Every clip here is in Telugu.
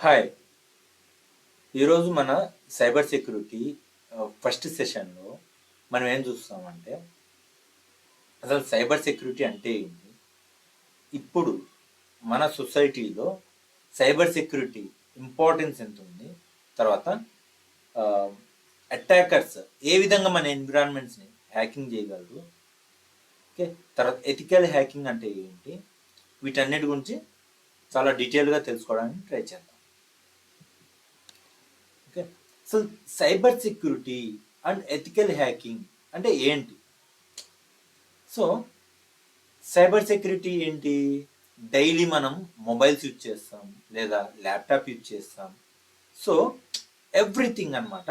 హాయ్. ఈరోజు మన సైబర్ సెక్యూరిటీ ఫస్ట్ సెషన్లో మనం ఏం చూస్తామంటే అసలు సైబర్ సెక్యూరిటీ అంటే ఏంటి, ఇప్పుడు మన సొసైటీలో సైబర్ సెక్యూరిటీ ఇంపార్టెన్స్ ఎంత ఉంది, తర్వాత అటాకర్స్ ఏ విధంగా మన ఎన్విరాన్మెంట్స్ని హ్యాకింగ్ చేయగలరు, ఓకే, తర్వాత ఎథికల్ హ్యాకింగ్ అంటే ఏంటి, వీటన్నిటి గురించి చాలా డీటెయిల్గా తెలుసుకోవడానికి ట్రై చేద్దాం. Okay, so cyber security and ethical hacking అంటే ఏంటి? సో సైబర్ సెక్యూరిటీ ఏంటి? డైలీ మనం మొబైల్స్ యూజ్ చేస్తాం లేదా ల్యాప్టాప్ యూజ్ చేస్తాం. సో ఎవ్రీథింగ్ అనమాట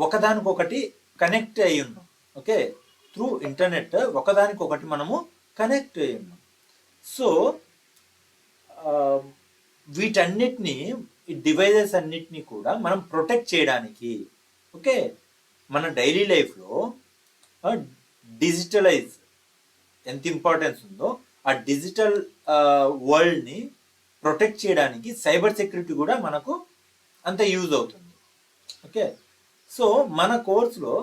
ఒకదానికొకటి కనెక్ట్ అయి ఉన్నాం. ఓకే, త్రూ ఇంటర్నెట్ ఒకదానికొకటి మనము కనెక్ట్ అయి ఉన్నాం. సో వీటన్నిటిని, ఈ డివైజెస్ అన్నిటినీ కూడా మనం ప్రొటెక్ట్ చేయడానికి, ఓకే, మన డైలీ లైఫ్లో డిజిటలైజ్ ఎంత ఇంపార్టెన్స్ ఉందో ఆ డిజిటల్ వరల్డ్ని ప్రొటెక్ట్ చేయడానికి సైబర్ సెక్యూరిటీ కూడా మనకు అంత యూజ్ అవుతుంది. ఓకే, సో మన కోర్సులో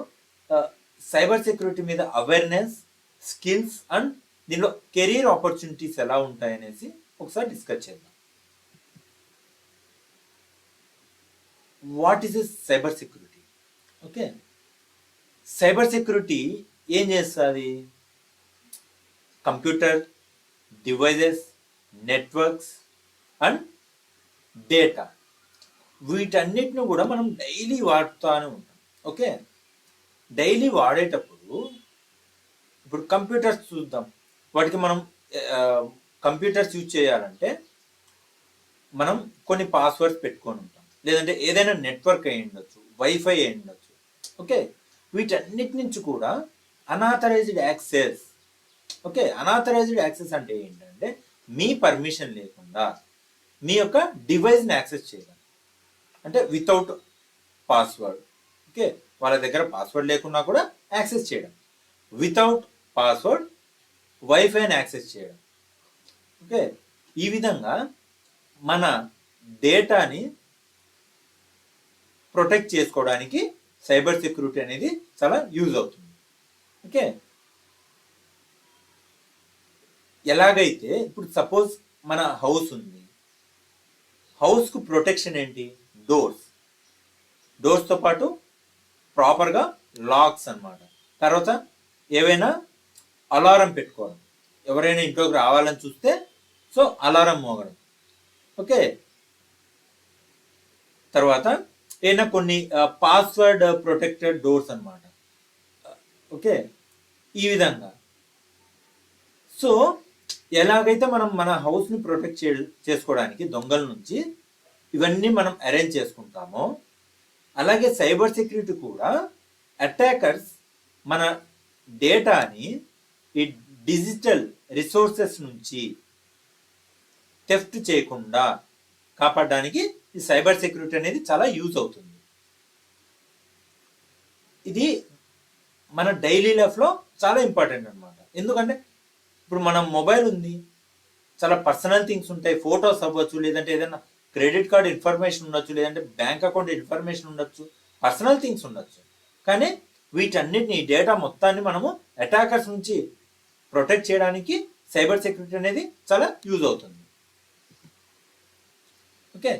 సైబర్ సెక్యూరిటీ మీద అవేర్నెస్, స్కిల్స్ అండ్ దీనిలో కెరీర్ ఆపర్చునిటీస్ ఎలా ఉంటాయనేసి ఒకసారి డిస్కస్ చేద్దాం. What is cyber security? Okay, cyber security ఏం చేస్తుంది? Computer, devices, networks and data, వీటన్నిటిని కూడా మనం డైలీ వాడుతూనే ఉంటాం. ఓకే, డైలీ వాడేటప్పుడు ఇప్పుడు కంప్యూటర్స్ చూద్దాం. వాటికి మనం కంప్యూటర్స్ యూజ్ చేయాలంటే మనం కొన్ని పాస్వర్డ్స్ పెట్టుకొని ఉంటాం, లేదంటే ఏదైనా నెట్వర్క్ అయి ఉండొచ్చు, వైఫై అయి ఉండొచ్చు. ఓకే, వీటన్నిటి నుంచి కూడా unauthorised access. Okay, unauthorised access అంటే ఏంటంటే మీ పర్మిషన్ లేకుండా మీ యొక్క డివైస్ని యాక్సెస్ చేయడం, అంటే వితౌట్ పాస్వర్డ్. ఓకే, వాళ్ళ దగ్గర పాస్వర్డ్ లేకున్నా కూడా యాక్సెస్ చేయడం, వితౌట్ పాస్వర్డ్ వైఫైని యాక్సెస్ చేయడం. ఓకే, ఈ విధంగా మన డేటాని ప్రొటెక్ట్ చేసుకోవడానికి సైబర్ సెక్యూరిటీ అనేది చాలా యూజ్ అవుతుంది. ఓకే, ఎలాగైతే ఇప్పుడు సపోజ్ మన హౌస్ ఉంది, హౌస్కు ప్రొటెక్షన్ ఏంటి? డోర్స్తో పాటు ప్రాపర్గా లాక్స్ అన్నమాట. తర్వాత ఏవైనా అలారం పెట్టుకోవడం, ఎవరైనా ఇంట్లోకి రావాలని చూస్తే సో అలారం మోగడం. ఓకే, తర్వాత ఏదైనా కొన్ని పాస్వర్డ్ ప్రొటెక్టెడ్ డోర్స్ అన్నమాట. ఓకే, ఈ విధంగా. సో ఎలాగైతే మనం మన హౌస్ని ప్రొటెక్ట్ చేసుకోవడానికి దొంగల నుంచి ఇవన్నీ మనం అరేంజ్ చేసుకుంటామో, అలాగే సైబర్ సెక్యూరిటీ కూడా అటాకర్స్ మన డేటాని ఈ డిజిటల్ రిసోర్సెస్ నుంచి థెఫ్ట్ చేయకుండా కాపాడడానికి ఈ సైబర్ సెక్యూరిటీ అనేది చాలా యూజ్ అవుతుంది. ఇది మన డైలీ లైఫ్లో చాలా ఇంపార్టెంట్ అనమాట. ఎందుకంటే ఇప్పుడు మనం మొబైల్ ఉంది, చాలా పర్సనల్ థింగ్స్ ఉంటాయి, ఫొటోస్ అవ్వచ్చు, లేదంటే ఏదైనా క్రెడిట్ కార్డ్ ఇన్ఫర్మేషన్ ఉండొచ్చు, లేదంటే బ్యాంక్ అకౌంట్ ఇన్ఫర్మేషన్ ఉండొచ్చు, పర్సనల్ థింగ్స్ ఉండొచ్చు. కానీ వీటన్నిటిని, డేటా మొత్తాన్ని మనము అటాకర్స్ నుంచి ప్రొటెక్ట్ చేయడానికి సైబర్ సెక్యూరిటీ అనేది చాలా యూజ్ అవుతుంది. ఓకే,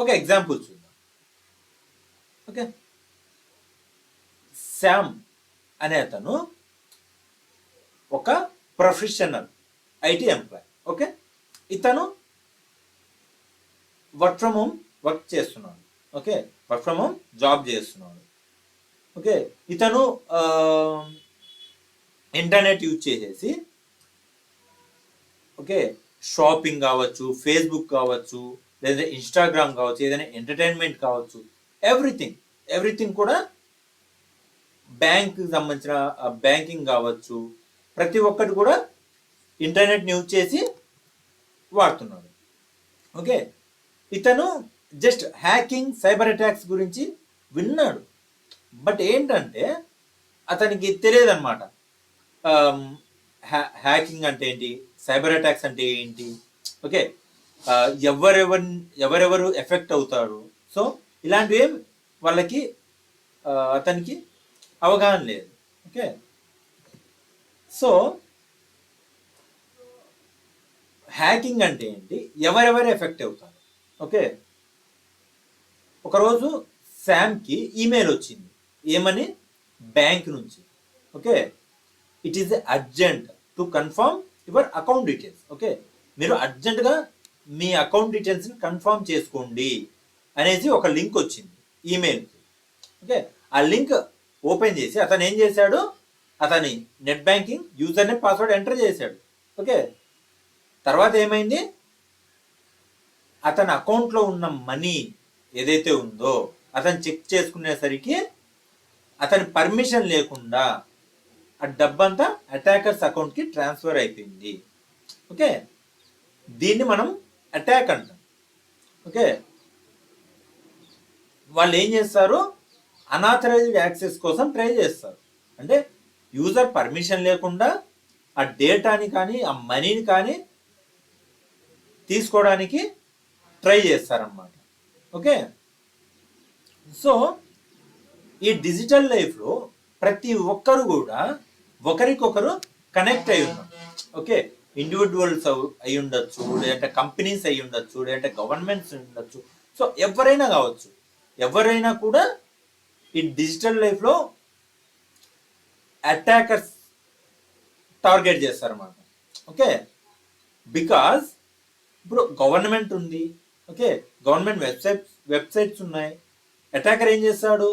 ఒక ఎగ్జాంపుల్ చూద్దాం. ఓకే, శామ్ అనే అతను ఒక ప్రొఫెషనల్ ఐటీ ఎంప్లాయ్. ఓకే, ఇతను వర్క్ ఫ్రమ్ హోమ్ వర్క్ చేస్తున్నాడు. Okay, work from home job చేస్తున్నాడు. ఓకే, ఇతను ఇంటర్నెట్ యూజ్ చేసేసి, ఓకే, షాపింగ్ కావచ్చు, ఫేస్బుక్ కావచ్చు, లేదా ఇన్స్టాగ్రామ్ కావచ్చు, ఏదైనా ఎంటర్టైన్మెంట్ కావచ్చు, ఎవ్రీథింగ్ కూడా బ్యాంక్కి సంబంధించిన బ్యాంకింగ్ కావచ్చు, ప్రతి ఒక్కటి కూడా ఇంటర్నెట్ని యూజ్ చేసి వాడుతున్నాడు. ఓకే, ఇతను జస్ట్ హ్యాకింగ్, సైబర్ అటాక్స్ గురించి విన్నాడు, బట్ ఏంటంటే అతనికి తెలియదు అనమాట హ్యాకింగ్ అంటే ఏంటి, సైబర్ అటాక్స్ అంటే ఏంటి. ఓకే, ఎవరెవరు ఎవరెవరు ఎఫెక్ట్ అవుతారు. సో ఇలాంటివి వాళ్ళకి అతనికి అవగాహన లేదు. ఓకే, సో హ్యాకింగ్ అంటే ఏంటి, ఎవరెవరు ఎఫెక్ట్ అవుతారు. ఓకే, ఒకరోజు శామ్కి ఈమెయిల్ వచ్చింది, ఏమని, బ్యాంక్ నుంచి. Okay, it is urgent to confirm your account details. Okay, మీరు అర్జెంటుగా మీ అకౌంట్ డీటెయిల్స్ని కన్ఫర్మ్ చేసుకోండి అనేసి ఒక లింక్ వచ్చింది ఈమెయిల్కి. ఓకే, ఆ లింక్ ఓపెన్ చేసి అతను ఏం చేశాడు, అతని net banking user name password enter చేశాడు. ఓకే, తర్వాత ఏమైంది, అతని అకౌంట్లో ఉన్న మనీ ఏదైతే ఉందో అతను చెక్ చేసుకునేసరికి అతని పర్మిషన్ లేకుండా ఆ డబ్బంతా అటాకర్స్ అకౌంట్కి ట్రాన్స్ఫర్ అయిపోయింది. ఓకే, దీన్ని మనం అటాక్ అంటాం. ఓకే, వాళ్ళు ఏం చేస్తారు, అనాథరైజ్డ్ యాక్సెస్ కోసం ట్రై చేస్తారు. అంటే యూజర్ పర్మిషన్ లేకుండా ఆ డేటాని కానీ ఆ మనీని కానీ తీసుకోవడానికి ట్రై చేస్తారన్నమాట. ఓకే, సో ఈ డిజిటల్ లైఫ్లో ప్రతి ఒక్కరు కూడా ఒకరికొకరు కనెక్ట్ అయి ఉన్నారు. ఓకే, ఇండివిజువల్స్ అయి ఉండొచ్చు, లేదంటే కంపెనీస్ అయి ఉండొచ్చు, లేదంటే గవర్నమెంట్స్ ఉండొచ్చు. సో ఎవరైనా కావచ్చు, ఎవరైనా కూడా ఈ డిజిటల్ లైఫ్లో అటాకర్స్ టార్గెట్ చేస్తారన్నమాట. ఓకే, బికాజ్ ఇప్పుడు గవర్నమెంట్ ఉంది. ఓకే, గవర్నమెంట్ వెబ్సైట్స్ ఉన్నాయి. అటాకర్ ఏం చేస్తాడు,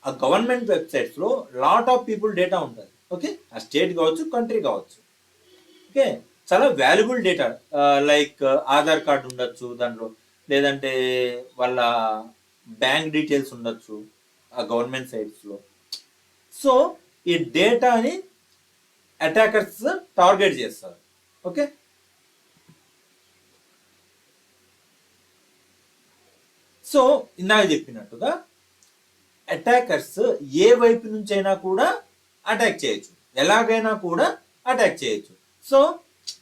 ఆ గవర్నమెంట్ వెబ్సైట్స్లో లాట్ ఆఫ్ పీపుల్ డేటా ఉంటుంది. ఓకే, ఆ స్టేట్ కావచ్చు, కంట్రీ కావచ్చు. ఓకే, చాలా valuable data, like Aadhaar card ఉండొచ్చు దాంట్లో, లేదంటే వాళ్ళ బ్యాంక్ డీటెయిల్స్ ఉండొచ్చు ఆ గవర్నమెంట్ సైట్స్లో. సో ఈ డేటాని అటాకర్స్ టార్గెట్ చేస్తారు. ఓకే, సో ఇందాక చెప్పినట్టుగా అటాకర్స్ ఏ వైపు నుంచి అయినా కూడా అటాక్ చేయొచ్చు, ఎలాగైనా కూడా అటాక్ చేయొచ్చు. సో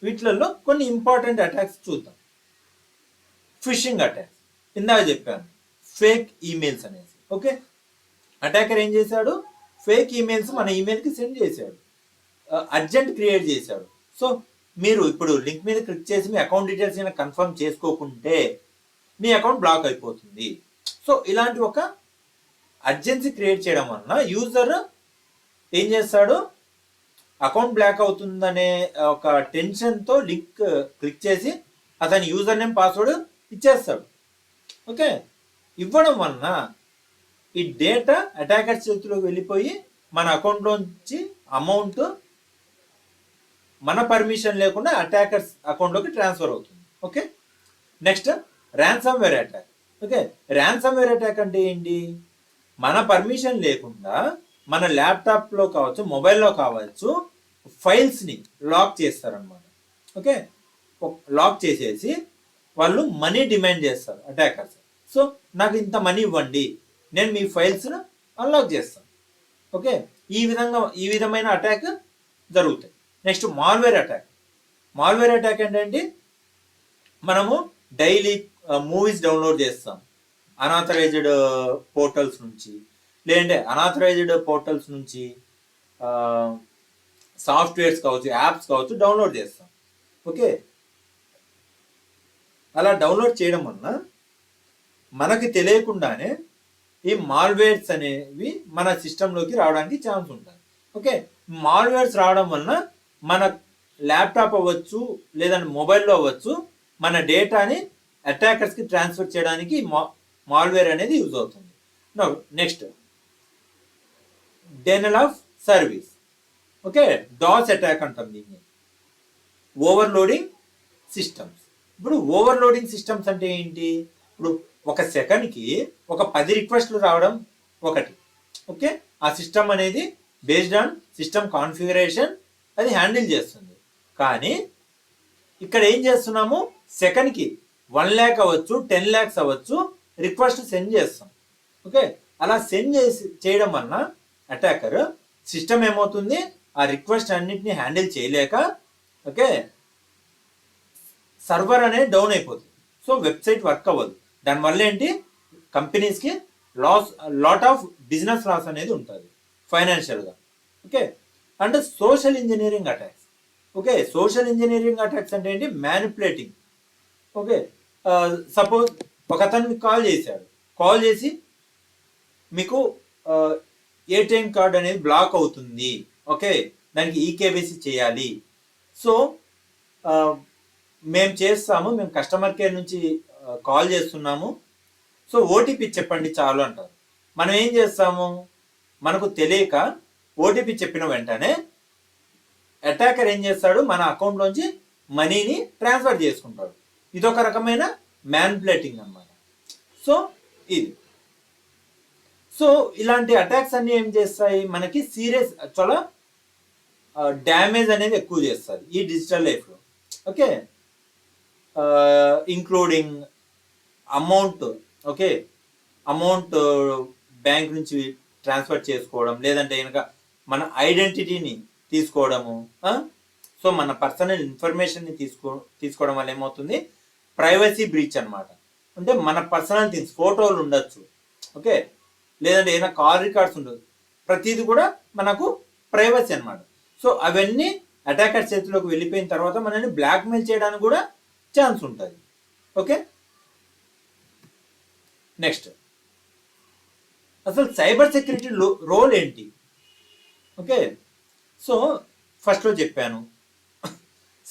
వీటిలలో కొన్ని ఇంపార్టెంట్ అటాక్స్ చూద్దాం. ఫిషింగ్ అటాక్స్, ఇందాక చెప్పాను, ఫేక్ ఈమెయిల్స్ అనేసి. ఓకే, అటాకర్ ఏం చేశాడు, ఫేక్ ఈమెయిల్స్ మన ఈమెయిల్కి సెండ్ చేశాడు, అర్జెంట్ క్రియేట్ చేశాడు. సో మీరు ఇప్పుడు లింక్ మీద క్లిక్ చేసి మీ అకౌంట్ డీటెయిల్స్ అయినా కన్ఫర్మ్ చేసుకోకుంటే మీ అకౌంట్ బ్లాక్ అయిపోతుంది. సో ఇలాంటి ఒక అర్జెన్సీ క్రియేట్ చేయడం వలన యూజర్ ఏం చేస్తాడు, అకౌంట్ బ్లాక్ అవుతుందనే ఒక టెన్షన్తో లింక్ క్లిక్ చేసి అతని యూజర్ నేమ్ పాస్వర్డ్ ఇచ్చేస్తాడు. ఓకే, ఇవ్వడం వలన ఈ డేటా అటాకర్ చేతిలోకి వెళ్ళిపోయి మన అకౌంట్లోంచి అమౌంట్ మన పర్మిషన్ లేకుండా అటాకర్స్ అకౌంట్లోకి ట్రాన్స్ఫర్ అవుతుంది. Okay, next ransomware attack. Okay, ransomware attack అంటే ఏంటి, మన పర్మిషన్ లేకుండా మన ల్యాప్టాప్లో కావచ్చు, మొబైల్లో కావచ్చు, ఫైల్స్ని లాక్ చేస్తారనమాట. ఓకే, లాక్ చేసేసి వాళ్ళు మనీ డిమాండ్ చేస్తారు అటాకర్స్. సో నాకు ఇంత మనీ ఇవ్వండి, నేను మీ ఫైల్స్ను అన్లాక్ చేస్తాను. ఓకే, ఈ విధమైన అటాక్ జరుగుతాయి. Next malware attack. Malware attack ఏంటంటే మనము డైలీ మూవీస్ డౌన్లోడ్ చేస్తాం అనాథరైజ్డ్ పోర్టల్స్ నుంచి, లేదంటే అనాథరైజ్డ్ పోర్టల్స్ నుంచి సాఫ్ట్వేర్స్ కావచ్చు, యాప్స్ కావచ్చు డౌన్లోడ్ చేస్తాం. ఓకే, అలా డౌన్లోడ్ చేయడం వలన మనకి తెలియకుండానే ఈ మాల్వేర్స్ అనేవి మన సిస్టంలోకి రావడానికి ఛాన్స్ ఉంటుంది. ఓకే, మాల్వేర్స్ రావడం వలన మన ల్యాప్టాప్ అవ్వచ్చు, లేదంటే మొబైల్లో అవ్వచ్చు, మన డేటాని అటాకర్స్కి ట్రాన్స్ఫర్ చేయడానికి మాల్వేర్ అనేది యూజ్ అవుతుంది. Next denial of service. Okay, DOS attack అంటాం దీన్ని. Overloading systems. ఇప్పుడు ఓవర్లోడింగ్ సిస్టమ్స్ అంటే ఏంటి, ఇప్పుడు ఒక సెకండ్కి ఒక 10 రిక్వెస్ట్లు రావడం ఒకటి. ఓకే, ఆ సిస్టమ్ అనేది బేస్డ్ ఆన్ సిస్టమ్ కాన్ఫిగరేషన్ అది హ్యాండిల్ చేస్తుంది. కానీ ఇక్కడ ఏం చేస్తున్నాము, సెకండ్కి 1 lakh అవ్వచ్చు, 10 lakhs అవ్వచ్చు రిక్వెస్ట్ సెండ్ చేస్తాం. ఓకే, అలా సెండ్ చేయడం వలన అటాకర్ సిస్టమ్ ఏమవుతుంది, ఆ రిక్వెస్ట్ అన్నిటిని హ్యాండిల్ చేయలేక ఓకే సర్వర్ అనేది డౌన్ అయిపోతుంది. సో వెబ్సైట్ వర్క్ అవ్వదు. దానివల్ల ఏంటి, కంపెనీస్కి లాట్ ఆఫ్ బిజినెస్ లాస్ అనేది ఉంటుంది ఫైనాన్షియల్గా. Okay, and social engineering attacks. Okay, social engineering attacks అంటే ఏంటి, మ్యానిపులేటింగ్. ఓకే, సపోజ్ ఒక అతను మీకు కాల్ చేసి మీకు ఏటీఎం కార్డ్ అనేది బ్లాక్ అవుతుంది, ఓకే, దానికి ఈకేవైసీ చేయాలి, సో మేము చేస్తాము, మేము కస్టమర్ కేర్ నుంచి కాల్ చేస్తున్నాము, సో ఓటీపీ చెప్పండి చాలు అంటారు. మనం ఏం చేస్తాము, మనకు తెలియక ఓటీపీ చెప్పిన వెంటనే అటాకర్ ఏం చేస్తాడు, మన అకౌంట్లోంచి మనీని ట్రాన్స్ఫర్ చేసుకుంటాడు. ఇదొక రకమైన మ్యానిపులేటింగ్ అన్నమాట. సో ఇది, సో ఇలాంటి అటాక్స్ అన్ని ఏం చేస్తాయి, మనకి సీరియస్ చాలా డ్యామేజ్ అనేది ఎక్కువ చేస్తుంది ఈ డిజిటల్ లైఫ్లో. Okay, including amount, okay, amount bank నుంచి ట్రాన్స్ఫర్ చేసుకోవడం, లేదంటే కనుక మన ఐడెంటిటీని తీసుకోవడము, సో మన పర్సనల్ ఇన్ఫర్మేషన్ని తీసుకోవడం వల్ల ఏమవుతుంది, ప్రైవసీ బ్రీచ్ అనమాట. అంటే మన పర్సనల్ థింగ్స్, ఫోటోలు ఉండొచ్చు, ఓకే, లేదంటే ఏదైనా కాల్ రికార్డ్స్ ఉండదు, ప్రతిదీ కూడా మనకు ప్రైవసీ అనమాట. సో అవన్నీ అటాకర్ చేతిలోకి వెళ్ళిపోయిన తర్వాత మనల్ని బ్లాక్మెయిల్ చేయడానికి కూడా ఛాన్స్ ఉంటుంది. ఓకే, నెక్స్ట్ అసలు సైబర్ సెక్యూరిటీ రోల్ ఏంటి? ఓకే, సో ఫస్ట్లో చెప్పాను,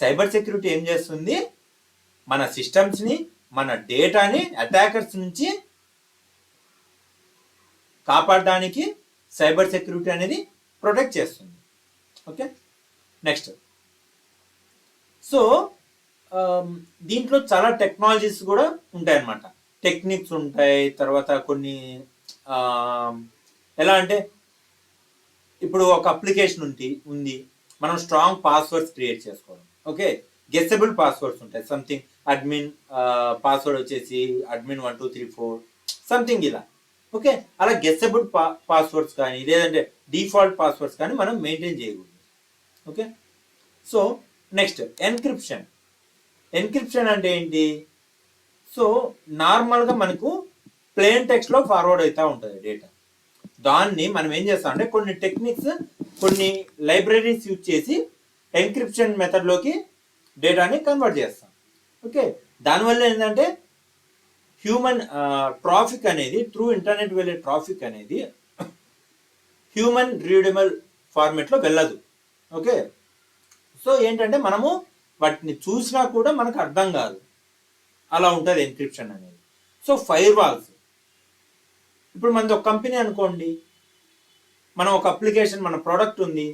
సైబర్ సెక్యూరిటీ ఏం చేస్తుంది, మన సిస్టమ్స్ని, మన డేటాని అటాకర్స్ నుంచి కాపాడడానికి సైబర్ సెక్యూరిటీ అనేది ప్రొటెక్ట్ చేస్తుంది. ఓకే, నెక్స్ట్, సో దీంట్లో చాలా టెక్నాలజీస్ కూడా ఉంటాయి అన్నమాట, టెక్నిక్స్ ఉంటాయి. తర్వాత కొన్ని ఎలా అంటే, ఇప్పుడు ఒక అప్లికేషన్ ఉంది, మనం స్ట్రాంగ్ పాస్వర్డ్స్ క్రియేట్ చేసుకోవడం. ఓకే, గెస్సబుల్ పాస్వర్డ్స్ ఉంటాయి, సంథింగ్ అడ్మిన్ పాస్వర్డ్ వచ్చేసి అడ్మిన్ 1234 సంథింగ్ ఇలా. ఓకే, అలా గెస్సబుల్ పాస్వర్డ్స్ కానీ లేదంటే డిఫాల్ట్ పాస్వర్డ్స్ కానీ మనం మెయింటైన్ చేయకూడదు. ఓకే, సో నెక్స్ట్ ఎన్క్రిప్షన్ అంటే ఏంటి, సో నార్మల్గా మనకు ప్లెయిన్ టెక్స్ట్లో ఫార్వర్డ్ అవుతూ ఉంటుంది డేటా. దాన్ని మనం ఏం చేస్తాం అంటే కొన్ని టెక్నిక్స్, కొన్ని లైబ్రరీస్ యూజ్ చేసి ఎన్క్రిప్షన్ మెథడ్లోకి డేటాని కన్వర్ట్ చేస్తాం. ఓకే, దానివల్ల ఏంటంటే హ్యూమన్ ట్రాఫిక్ అనేది, త్రూ ఇంటర్నెట్ వెళ్ళే ట్రాఫిక్ అనేది హ్యూమన్ రీడబుల్ ఫార్మేట్లో వెళ్ళదు. ఓకే, సో ఏంటంటే మనము వాటిని చూసినా కూడా మనకు అర్థం కాదు, అలా ఉంటుంది ఎన్క్రిప్షన్ అనేది. సో ఫైర్ వాల్స్, ఇప్పుడు మనది ఒక కంపెనీ అనుకోండి, మనం ఒక అప్లికేషన్, మన ప్రోడక్ట్ ఉంది,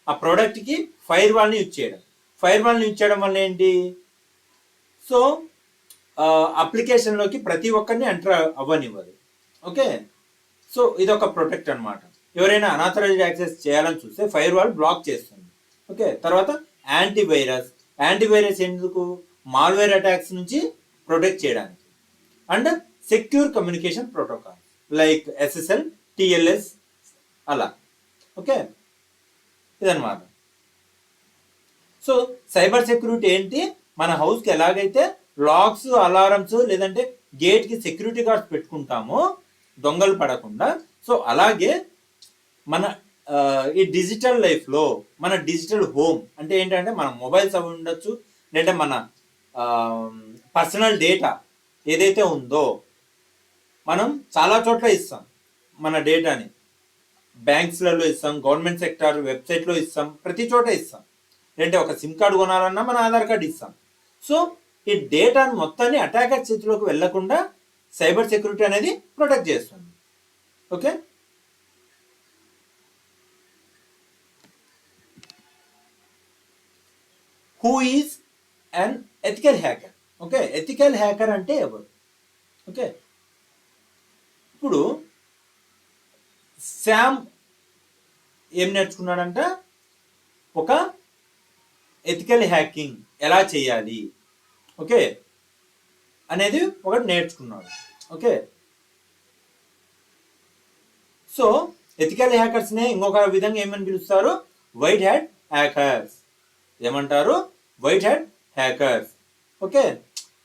ఆ ప్రోడక్ట్కి ఫైర్ వాల్ని యూజ్ చేయడం వల్ల ఏంటి, సో అప్లికేషన్లోకి ప్రతి ఒక్కరిని ఎంటర్ అవ్వనివ్వదు. ఓకే, సో ఇదొక ప్రొటెక్ట్ అనమాట. ఎవరైనా అనాథరైజ్డ్ యాక్సెస్ చేయాలని చూస్తే ఫైర్ వాల్ బ్లాక్ చేస్తుంది. ఓకే, తర్వాత యాంటీవైరస్ ఎందుకు, మాల్వేర్ అటాక్స్ నుంచి ప్రొటెక్ట్ చేయడానికి. And secure communication protocol like SSL, TLS అలా. ఓకే, ఇదన్నమాట. సో సైబర్ సెక్యూరిటీ ఏంటి, మన హౌస్కి ఎలాగైతే లాక్స్, అలారమ్స్ లేదంటే గేట్కి సెక్యూరిటీ గార్డ్స్ పెట్టుకుంటామో దొంగలు పడకుండా, సో అలాగే మన ఈ డిజిటల్ లైఫ్లో మన డిజిటల్ హోమ్ అంటే ఏంటంటే మన మొబైల్స్ అవి ఉండొచ్చు, లేదంటే మన పర్సనల్ డేటా ఏదైతే ఉందో మనం చాలా చోట్ల ఇస్తాం మన డేటాని. బ్యాంక్స్లలో ఇస్తాం, గవర్నమెంట్ సెక్టార్ వెబ్సైట్లో ఇస్తాం, ప్రతి చోట ఇస్తాం. లేదంటే ఒక సిమ్ కార్డు కొనాలన్నా మన ఆధార్ కార్డు ఇస్తాం. సో ఈ డేటాను మొత్తాన్ని అటాకర్ చేతిలోకి వెళ్లకుండా సైబర్ సెక్యూరిటీ అనేది ప్రొటెక్ట్ చేస్తుంది. Okay, who is an ethical hacker? Okay, ethical hacker అంటే ఎవరు? ఓకే, ఇప్పుడు శామ్ ఏం నేర్చుకున్నాడంట, ఒక ఎథికల్ హ్యాకింగ్ ఎలా చేయాలి, ఓకే, అనేది ఒకటి నేర్చుకున్నాడు. ఓకే, సో ఎథికల్ హ్యాకర్స్నే ఇంకొక విధంగా ఏమని పిలుస్తారు, వైట్ హ్యాట్ హ్యాకర్స్. ఏమంటారు, వైట్ హ్యాట్ హ్యాకర్స్. ఓకే,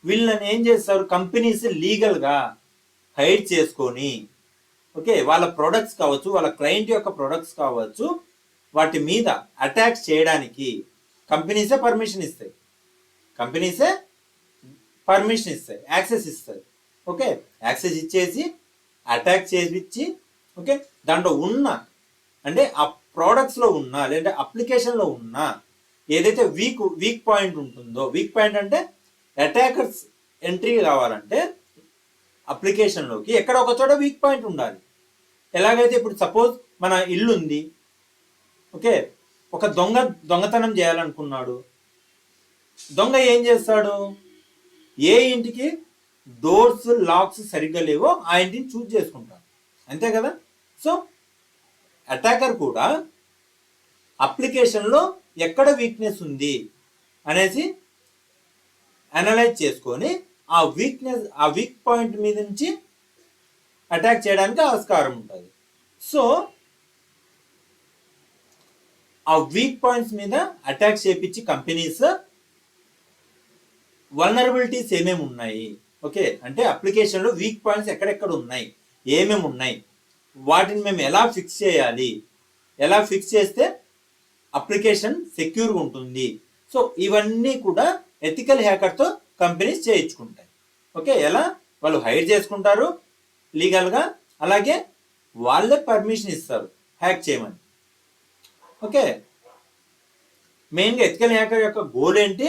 వీళ్ళని ఏం చేస్తారు, కంపెనీస్ లీగల్గా హైడ్ చేసుకొని, ఓకే, వాళ్ళ ప్రొడక్ట్స్ కావచ్చు, వాళ్ళ క్లయింట్ యొక్క ప్రొడక్ట్స్ కావచ్చు, వాటి మీద అటాక్ చేయడానికి కంపెనీసే పర్మిషన్ ఇస్తాయి, కంపెనీసే పర్మిషన్ ఇస్తాయి, యాక్సెస్ ఇస్తాయి. ఓకే, యాక్సెస్ ఇచ్చేసి అటాక్ చేసి, ఓకే, దాంట్లో ఉన్న అంటే ఆ ప్రోడక్ట్స్లో ఉన్న లేదంటే అప్లికేషన్లో ఉన్న ఏదైతే వీక్ పాయింట్ ఉంటుందో, వీక్ పాయింట్ అంటే అటాకర్స్ ఎంట్రీ కావాలంటే అప్లికేషన్లోకి ఎక్కడ ఒక చోట వీక్ పాయింట్ ఉండాలి. ఎలాగైతే ఇప్పుడు సపోజ్ మన ఇల్లు ఉంది, ఓకే, ఒక దొంగతనం చేయాలనుకున్నాడు. దొంగ ఏం చేస్తాడు, ఏ ఇంటికి డోర్స్ లాక్స్ సరిగ్గా లేవో ఆ ఇంటిని చూజ్ చేసుకుంటాడు, అంతే కదా. సో అటాకర్ కూడా అప్లికేషన్లో ఎక్కడ వీక్నెస్ ఉంది అనేసి అనలైజ్ చేసుకొని ఆ వీక్ పాయింట్ మీద నుంచి అటాక్ చేయడానికి ఆస్కారం ఉంటుంది. సో ఆ వీక్ పాయింట్స్ మీద అటాక్ చేపించి కంపెనీస్ వల్నరబిలిటీస్ ఏమేమి ఉన్నాయి, ఓకే, అంటే అప్లికేషన్లో వీక్ పాయింట్స్ ఎక్కడెక్కడ ఉన్నాయి, ఏమేమి ఉన్నాయి, వాటిని మేము ఎలా ఫిక్స్ చేయాలి, ఎలా ఫిక్స్ చేస్తే అప్లికేషన్ సెక్యూర్గా ఉంటుంది. సో ఇవన్నీ కూడా ఎథికల్ హ్యాకర్తో కంపెనీస్ చేయించుకుంటాయి. ఓకే, ఎలా వాళ్ళు హైడ్ చేసుకుంటారు లీగల్గా, అలాగే వాళ్ళే పర్మిషన్ ఇస్తారు హ్యాక్ చేయమని. ఓకే, మెయిన్గా ఎథికల్ హ్యాకర్ యొక్క గోల్ ఏంటి,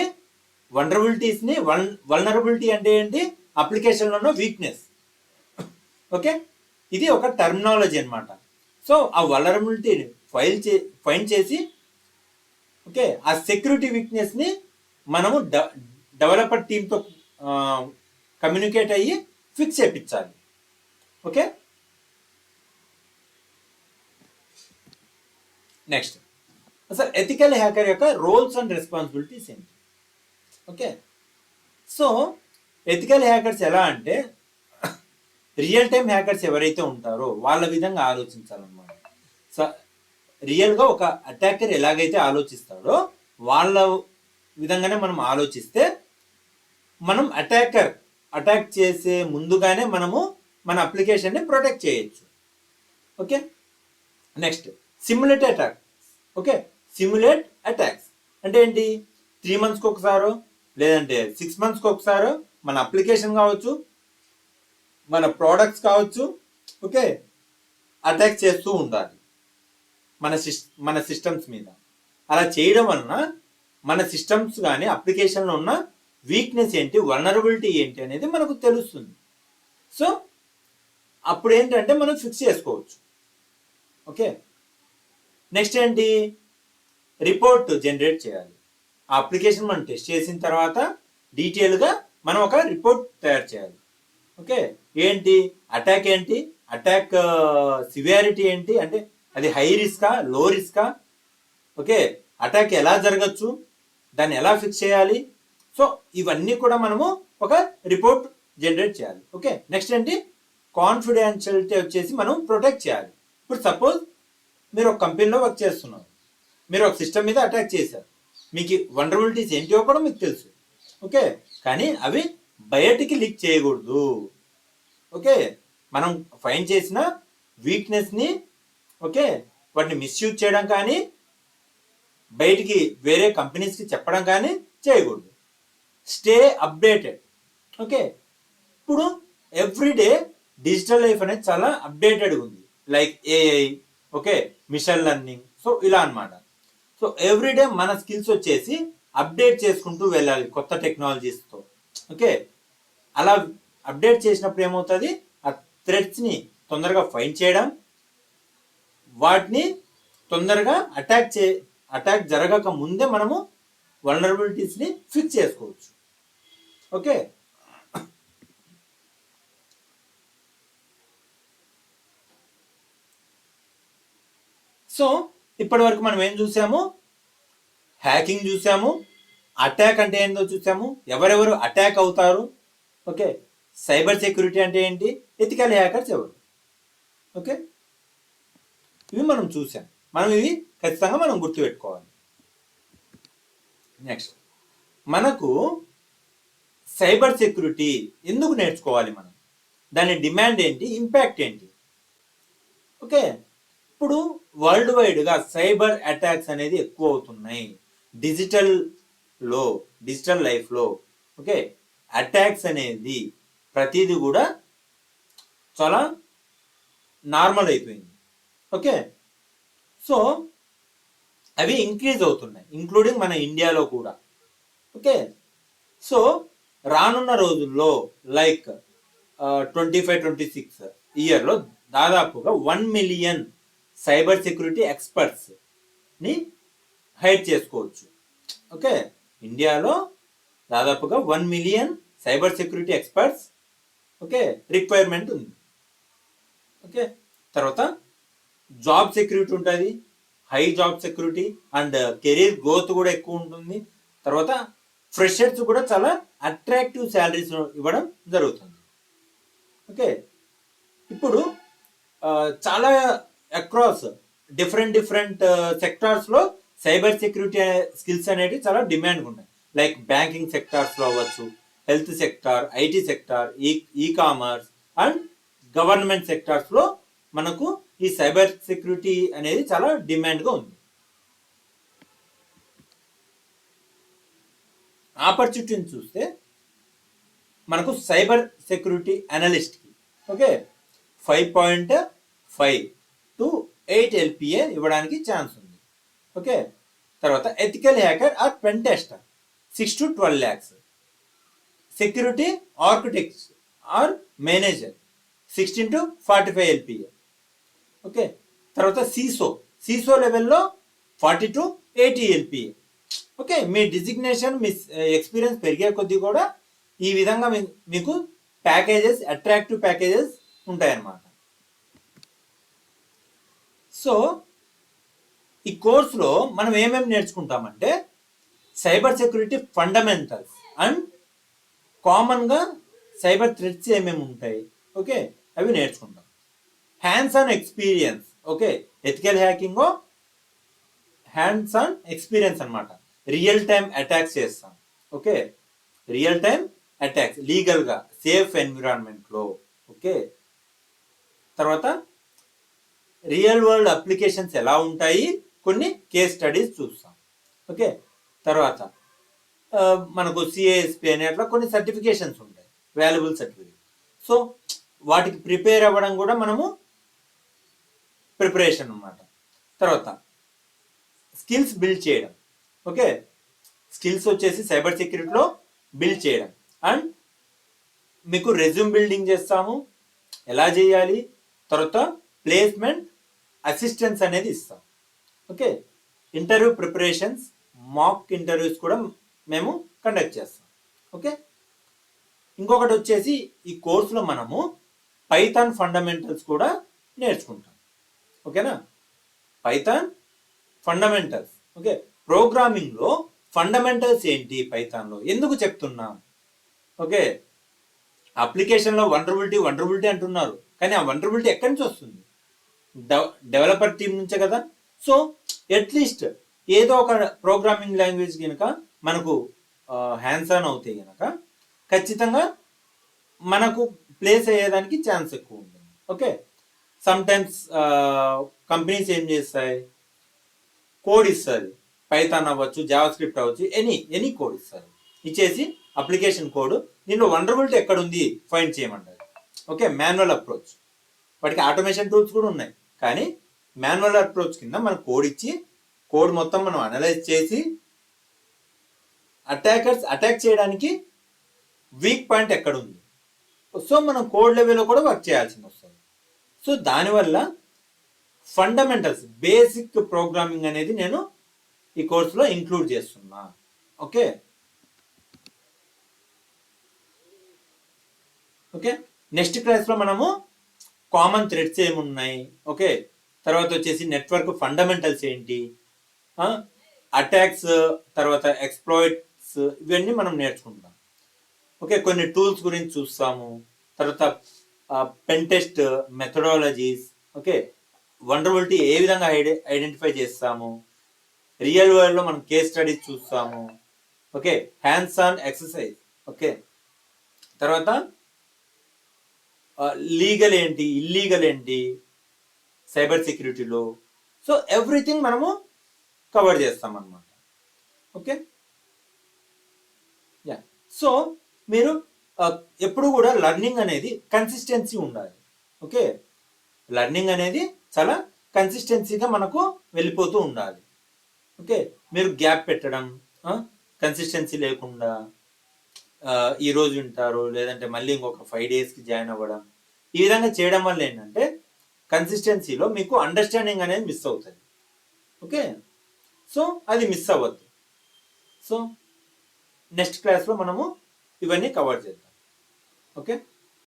వల్నరబిలిటీస్ని వల్నరబిలిటీ అంటే ఏంటి, అప్లికేషన్లో ఉన్న వీక్నెస్. ఓకే, ఇది ఒక టర్మినాలజీ అనమాట. సో ఆ వల్నరబిలిటీని ఫైండ్ చేసి, ఓకే, ఆ సెక్యూరిటీ వీక్నెస్ని మనము డెవలపర్ టీంతో కమ్యూనికేట్ అయ్యి ఫిక్స్ చేయించాలి. ఓకే, నెక్స్ట్ అసలు ఎథికల్ హ్యాకర్ యొక్క రోల్స్ అండ్ రెస్పాన్సిబిలిటీస్ ఏంటి. ఓకే, సో ఎథికల్ హ్యాకర్స్ ఎలా అంటే రియల్ టైం హ్యాకర్స్ ఎవరైతే ఉంటారో వాళ్ళ విధంగా ఆలోచించాలన్నమాట. సో రియల్గా ఒక అటాకర్ ఎలాగైతే ఆలోచిస్తాడో వాళ్ళ విధంగానే మనం ఆలోచిస్తే మనం అటాక్ చేసే ముందుగానే మనము మన అప్లికేషన్ని ప్రొటెక్ట్ చేయొచ్చు. Okay, next simulate attack. Okay, simulate attacks అంటే ఏంటి, 3 monthsకి ఒకసారో లేదంటే 6 monthsకి ఒకసారో మన అప్లికేషన్ కావచ్చు, మన ప్రోడక్ట్స్ కావచ్చు, ఓకే, అటాక్ చేస్తూ ఉండాలి మన సిస్టమ్స్ మీద. అలా చేయడం వలన మన సిస్టమ్స్ కానీ అప్లికేషన్లో ఉన్న వీక్నెస్ ఏంటి, వల్నరబిలిటీ ఏంటి అనేది మనకు తెలుస్తుంది. సో అప్పుడు ఏంటంటే మనం ఫిక్స్ చేసుకోవచ్చు. ఓకే, నెక్స్ట్ ఏంటి, రిపోర్ట్ జనరేట్ చేయాలి. ఆ అప్లికేషన్ మనం టెస్ట్ చేసిన తర్వాత డీటెయిల్గా మనం ఒక రిపోర్ట్ తయారు చేయాలి. ఓకే, ఏంటి అటాక్, ఏంటి అటాక్ సివియారిటీ ఏంటి, అంటే అది హై రిస్కా, లో రిస్కా, ఓకే, అటాక్ ఎలా జరగచ్చు, దాన్ని ఎలా ఫిక్స్ చేయాలి. సో ఇవన్నీ కూడా మనము ఒక రిపోర్ట్ జనరేట్ చేయాలి. ఓకే, నెక్స్ట్ ఏంటి, కాన్ఫిడెన్షియలిటీ వచ్చేసి మనం ప్రొటెక్ట్ చేయాలి. ఇప్పుడు సపోజ్ మీరు ఒక కంపెనీలో వర్క్ చేస్తున్నారు, మీరు ఒక సిస్టమ్ మీద అటాక్ చేశారు, మీకు వల్నరబిలిటీస్ ఏంటివో కూడా మీకు తెలుసు. ఓకే, కానీ అవి బయటికి లీక్ చేయకూడదు. ఓకే, మనం ఫైండ్ చేసిన వీక్నెస్ని, ఓకే, వాటిని మిస్యూజ్ చేయడం కానీ బయటికి వేరే కంపెనీస్కి చెప్పడం కానీ చేయకూడదు. Stay updated. ఓకే, ఇప్పుడు ఎవ్రీడే డిజిటల్ లైఫ్ అనేది చాలా అప్డేటెడ్గా ఉంది, like AI, okay, machine learning, so ఇలా అనమాట. సో ఎవ్రీడే మన స్కిల్స్ వచ్చేసి అప్డేట్ చేసుకుంటూ వెళ్ళాలి కొత్త టెక్నాలజీస్తో. ఓకే, అలా అప్డేట్ చేసినప్పుడు ఏమవుతుంది, ఆ థ్రెట్స్ని తొందరగా ఫైండ్ చేయడం, వాటిని తొందరగా అటాక్ జరగక ముందే మనము వల్నరబిలిటీస్ని ఫిక్స్ చేసుకోవచ్చు. ఓకే, సో ఇప్పటి వరకు మనం ఏం చూసాము, హ్యాకింగ్ చూసాము, అటాక్ అంటే ఏంటో చూసాము, ఎవరెవరు అటాక్ అవుతారు, ఓకే, సైబర్ సెక్యూరిటీ అంటే ఏంటి, ఎథికల్ హ్యాకర్స్ ఎవరు. ఓకే, ఇవి మనం చూసాం, మనం ఇవి ఖచ్చితంగా మనం గుర్తుపెట్టుకోవాలి. నెక్స్ట్ మనకు సైబర్ సెక్యూరిటీ ఎందుకు నేర్చుకోవాలి మనం, దాని డిమాండ్ ఏంటి, ఇంపాక్ట్ ఏంటి? ఓకే, ఇప్పుడు వరల్డ్ వైడ్గా సైబర్ అటాక్స్ అనేది ఎక్కువ అవుతున్నాయి డిజిటల్ లైఫ్లో. ఓకే, అటాక్స్ అనేది ప్రతిదీ కూడా చాలా నార్మల్ అయిపోయింది. ఓకే, సో అవి ఇంక్రీజ్ అవుతున్నాయి, ఇంక్లూడింగ్ మన ఇండియాలో కూడా. ఓకే, సో రానున్న రోజుల్లో లైక్ 25-26 ఇయర్లో దాదాపుగా 1 మిలియన్ సైబర్ సెక్యూరిటీ ఎక్స్పర్ట్స్ని హైర్ చేసుకోవచ్చు. ఓకే, ఇండియాలో దాదాపుగా 1 million cyber security experts okay requirement ఉంది. ఓకే, తర్వాత జాబ్ సెక్యూరిటీ ఉంటుంది, high job security and career growth కూడా ఎక్కువ ఉంటుంది. తర్వాత ఫ్రెషర్స్ కూడా చాలా అట్రాక్టివ్ శాలరీస్ ఇవ్వడం జరుగుతుంది. ఓకే, ఇప్పుడు చాలా అక్రాస్ డిఫరెంట్ సెక్టార్స్లో సైబర్ సెక్యూరిటీ స్కిల్స్ అనేవి చాలా డిమాండ్ ఉన్నాయి. లైక్ బ్యాంకింగ్ సెక్టార్స్లో అవ్వచ్చు, health sector, IT sector, e-commerce and government సెక్టార్స్లో మనకు ఈ సైబర్ సెక్యూరిటీ అనేది చాలా డిమాండ్గా ఉంది. ఆపర్చునిటీని చూస్తే మనకు సైబర్ సెక్యూరిటీ అనలిస్ట్కి ఓకే 5.5 to 8 LPA ఇవ్వడానికి ఛాన్స్ ఉంది. ఓకే, తర్వాత ethical hacker or pen tester 6 to 12 lakhs. Security architects or manager 16 to 45 LPA. Okay, తర్వాత సీసో లెవెల్లో 40 to 80 LPA. ఓకే, మీ డిజిగ్నేషన్ మీ ఎక్స్పీరియన్స్ పెరిగే కొద్దీ కూడా ఈ విధంగా మీకు ప్యాకేజెస్, అట్రాక్టివ్ ప్యాకేజెస్ ఉంటాయన్నమాట. సో ఈ కోర్సులో మనం ఏమేమి నేర్చుకుంటామంటే సైబర్ సెక్యూరిటీ ఫండమెంటల్స్ అండ్ కామన్గా సైబర్ థ్రెట్స్ ఏమేమి ఉంటాయి ఓకే అవి నేర్చుకుంటాం. Hands on experience okay ethical hacking hands on experience అనమాట. రియల్ టైమ్ అటాక్స్ చేస్తాం. ఓకే, రియల్ టైమ్ అటాక్స్ లీగల్గా సేఫ్ ఎన్విరాన్మెంట్లో. ఓకే, తర్వాత రియల్ వరల్డ్ అప్లికేషన్స్ ఎలా ఉంటాయి, కొన్ని కేస్ స్టడీస్ చూస్తాం. ఓకే, తర్వాత మనకు సిఏఎస్పి అనే అట్లా కొన్ని సర్టిఫికేషన్స్ ఉంటాయి, వాల్యుబుల్ సర్టిఫికేట్. సో వాటికి ప్రిపేర్ అవ్వడం కూడా మనము ప్రిపరేషన్ అన్నమాట. తర్వాత స్కిల్స్ బిల్డ్ చేయడం. ఓకే, స్కిల్స్ వచ్చేసి సైబర్ సెక్యూరిటీలో బిల్డ్ చేయడం అండ్ మీకు రెజ్యూమ్ బిల్డింగ్ చేస్తాము, ఎలా చేయాలి, తర్వాత ప్లేస్మెంట్ అసిస్టెన్స్ అనేది ఇస్తాం. Okay, interview preparations, mock interviews కూడా మేము కండక్ట్ చేస్తాం. ఓకే, ఇంకొకటి వచ్చేసి ఈ కోర్సులో మనము పైథాన్ ఫండమెంటల్స్ కూడా నేర్చుకుంటాం. ఓకేనా, పైథాన్ ఫండమెంటల్స్. ఓకే, ప్రోగ్రామింగ్లో ఫండమెంటల్స్ ఏంటి, పైథాన్లో ఎందుకు చెప్తున్నాం. ఓకే, అప్లికేషన్లో వనరబిలిటీ అంటున్నారు, కానీ ఆ వనరబిలిటీ ఎక్కడి నుంచి వస్తుంది? డెవలపర్ టీం నుంచే కదా. సో అట్లీస్ట్ ఏదో ఒక ప్రోగ్రామింగ్ లాంగ్వేజ్ కనుక మనకు హ్యాండ్స్ ఆన్ అవుతాయి కనుక ఖచ్చితంగా మనకు ప్లేస్ అయ్యేదానికి ఛాన్స్ ఎక్కువ ఉంటుంది. ఓకే, సమ్ టైమ్స్ కంపెనీస్ ఏం చేస్తాయి, కోడ్ ఇస్తుంది, పైథాన్ అవ్వచ్చు, జావా స్క్రిప్ట్ అవ్వచ్చు, ఎనీ కోడ్ ఇస్తారు, ఇచ్చేసి అప్లికేషన్ కోడ్ దీనిలో వనరబిలిటీ ఎక్కడ ఉంది ఫైండ్ చేయమంటారు. Okay, manual approach. వాటికి ఆటోమేషన్ టూల్స్ కూడా ఉన్నాయి, కానీ మాన్యువల్ అప్రోచ్ కింద మన కోడ్ ఇచ్చి కోడ్ మొత్తం మనం అనలైజ్ చేసి అటాక్ చేయడానికి వీక్ పాయింట్ ఎక్కడ ఉంది, సో మనం కోడ్ లెవెల్లో కూడా వర్క్ చేయాల్సి వస్తుంది. సో దానివల్ల ఫండమెంటల్స్, బేసిక్ ప్రోగ్రామింగ్ అనేది నేను ఈ కోర్సులో ఇంక్లూడ్ చేస్తున్నా. ఓకే ఓకే నెక్స్ట్ క్లాస్లో మనము కామన్ థ్రెడ్స్ ఏమున్నాయి, ఓకే తర్వాత వచ్చేసి నెట్వర్క్ ఫండమెంటల్స్ ఏంటి, అటాక్స్, తర్వాత ఎక్స్ప్లాయిట్స్, ఇవన్నీ మనం నేర్చుకుంటాం. ఓకే, కొన్ని టూల్స్ గురించి చూస్తాము, తర్వాత pen test methodologies, okay vulnerability ఏ విధంగా ఐడెంటిఫై చేస్తాము, రియల్ వరల్డ్లో మనం కేస్ స్టడీస్ చూస్తాము. Okay, hands on exercise. Okay, తర్వాత లీగల్ ఏంటి, ఇల్లీగల్ ఏంటి, సైబర్ సెక్యూరిటీలో. సో ఎవ్రీథింగ్ మనము కవర్ చేస్తాం అన్నమాట. Okay, yeah. సో మీరు ఎప్పుడు కూడా లర్నింగ్ అనేది కన్సిస్టెన్సీ ఉండాలి. ఓకే, లర్నింగ్ అనేది చాలా కన్సిస్టెన్సీగా మనకు వెళ్ళిపోతూ ఉండాలి. ఓకే, మీరు గ్యాప్ పెట్టడం, కన్సిస్టెన్సీ లేకుండా ఈరోజు వింటారు, లేదంటే మళ్ళీ ఇంకొక 5 డేస్కి జాయిన్ అవ్వడం, ఈ విధంగా చేయడం వల్ల ఏంటంటే కన్సిస్టెన్సీలో మీకు అండర్స్టాండింగ్ అనేది మిస్ అవుతుంది. ఓకే, సో అది మిస్ అవ్వద్దు. సో నెక్స్ట్ క్లాస్లో మనము ఇవన్నీ కవర్ చేద్దాం. ఓకే.